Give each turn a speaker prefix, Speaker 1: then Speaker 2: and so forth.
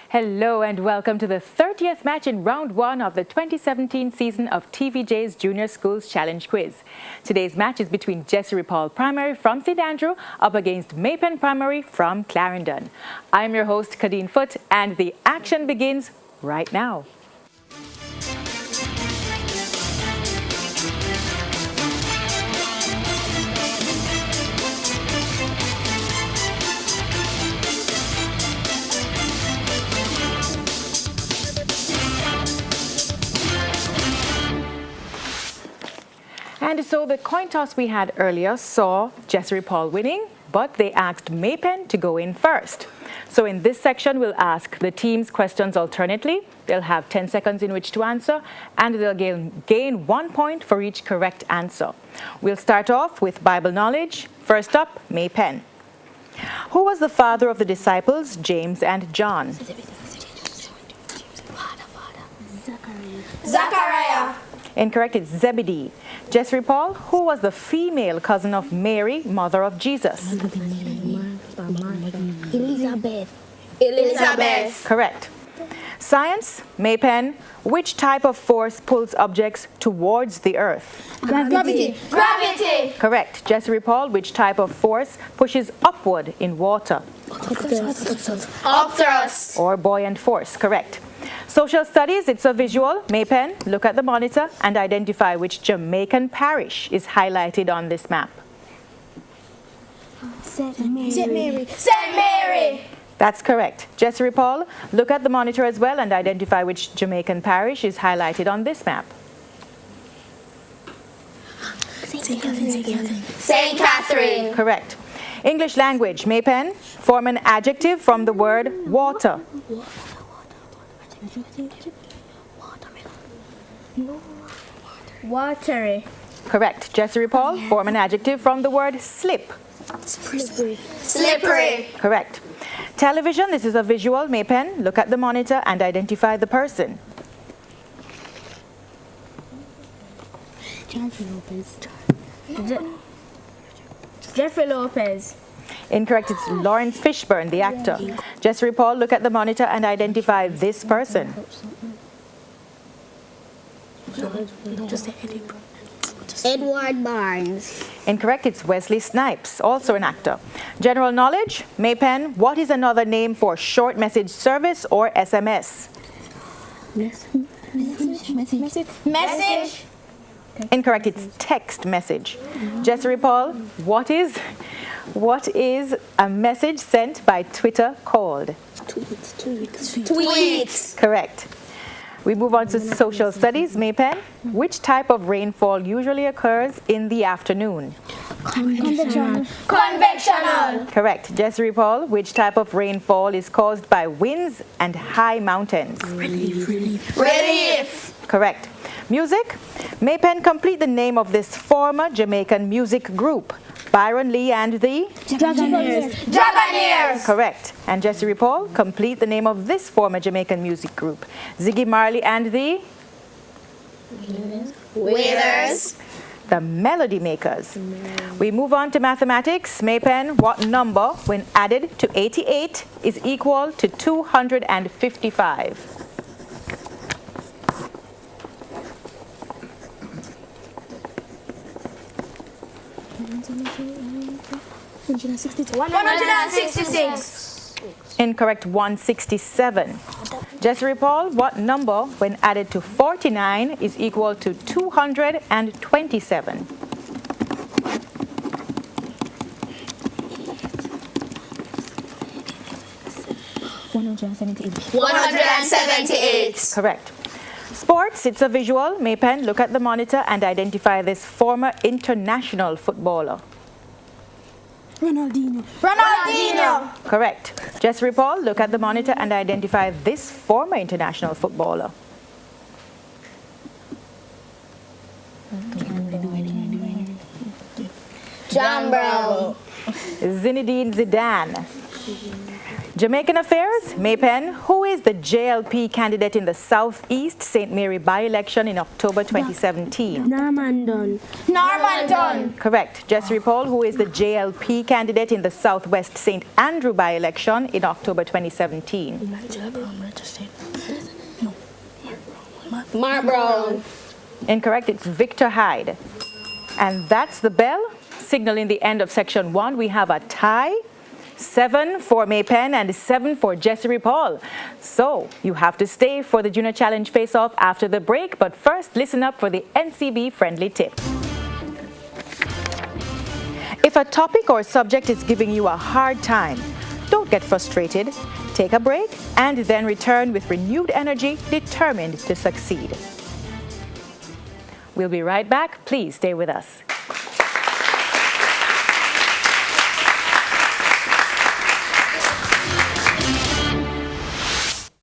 Speaker 1: Hello and welcome to the 30th match in round 1 of the 2017 season of TVJ's Junior Schools Challenge Quiz. Today's match is between Jessie Ripoll Primary from St. Andrew up against Maypen Primary from Clarendon. I'm your host, Kadeen Foote, and the action begins right now. And so the coin toss we had earlier saw Jessie Ripoll winning, but they asked Maypen to go in first. So in this section, we'll ask the teams questions alternately. They'll have 10 seconds in which to answer, and they'll gain 1 point for each correct answer. We'll start off with Bible knowledge. First up, Maypen. Who was the father of the disciples, James and John?
Speaker 2: Zachariah.
Speaker 1: Incorrect, it's Zebedee. Jessie Ripoll, who was the female cousin of Mary, mother of Jesus?
Speaker 2: Elizabeth.
Speaker 1: Correct. Science, Maypen, which type of force pulls objects towards the earth?
Speaker 2: Gravity. Gravity.
Speaker 1: Correct. Jessie Ripoll, which type of force pushes upward in water?
Speaker 2: Upthrust.
Speaker 1: Or buoyant force? Correct. Social studies, it's a visual. Maypen, look at the monitor and identify which Jamaican parish is highlighted on this map.
Speaker 2: St. Mary. St. Mary.
Speaker 1: That's correct. Jessie Ripoll, look at the monitor as well and identify which Jamaican parish is highlighted on this map.
Speaker 2: St. Catherine.
Speaker 1: Correct. English language, Maypen, form an adjective from the word water.
Speaker 2: Watery.
Speaker 1: Correct. Jessie Ripoll, form an adjective from the word slip.
Speaker 2: Slippery.
Speaker 1: Correct. Television, this is a visual. Maypen, look at the monitor and identify the person.
Speaker 2: Jeffrey Lopez.
Speaker 1: Incorrect, it's Lawrence Fishburne, the actor. Jessie Ripoll, look at the monitor and identify this person.
Speaker 2: Edward Barnes.
Speaker 1: Incorrect, it's Wesley Snipes, also an actor. General knowledge, Maypen, what is another name for short message service or SMS?
Speaker 2: Message.
Speaker 1: Incorrect, it's text message. Jessie Ripoll, what is a message sent by Twitter called?
Speaker 2: Tweets.
Speaker 1: Correct. We move on to social studies. Maypen, which type of rainfall usually occurs in the afternoon?
Speaker 2: Convectional.
Speaker 1: Correct. Jessie Ripoll, which type of rainfall is caused by winds and high mountains?
Speaker 2: Relief.
Speaker 1: Correct. Music. Maypen, complete the name of this former Jamaican music group. Byron Lee and the
Speaker 2: Dragoneers.
Speaker 1: Correct. And Jessie Ripoll, complete the name of this former Jamaican music group. Ziggy Marley and the
Speaker 2: Wailers.
Speaker 1: The Melody Makers. We move on to mathematics. Maypen, what number, when added to 88, is equal to 255?
Speaker 2: 166.
Speaker 1: Incorrect, 167. Jessie Ripoll, what number, when added to 49, is equal to 227?
Speaker 2: 178.
Speaker 1: Correct. Sports, it's a visual. Maypen, look at the monitor and identify this former international footballer.
Speaker 2: Ronaldinho.
Speaker 1: Correct. Jessie Ripoll, look at the monitor and identify this former international footballer.
Speaker 2: John Brown.
Speaker 1: Zinedine Zidane. Jamaican Affairs, Maypen, who is the JLP candidate in the Southeast St. Mary by-election in October 2017?
Speaker 3: Norman
Speaker 2: Normanton.
Speaker 1: Correct. Jessie Ripoll, who is the JLP candidate in the Southwest St. Andrew by-election in October 2017?
Speaker 2: Mark Brown.
Speaker 1: Incorrect. It's Victor Hyde. And that's the bell, signaling the end of section 1. We have a tie. 7 for Maypen and 7 for Jessie Ripoll. So you have to stay for the Junior Challenge face-off after the break, but first listen up for the NCB friendly tip. If a topic or subject is giving you a hard time, don't get frustrated. Take a break and then return with renewed energy, determined to succeed. We'll be right back. Please stay with us.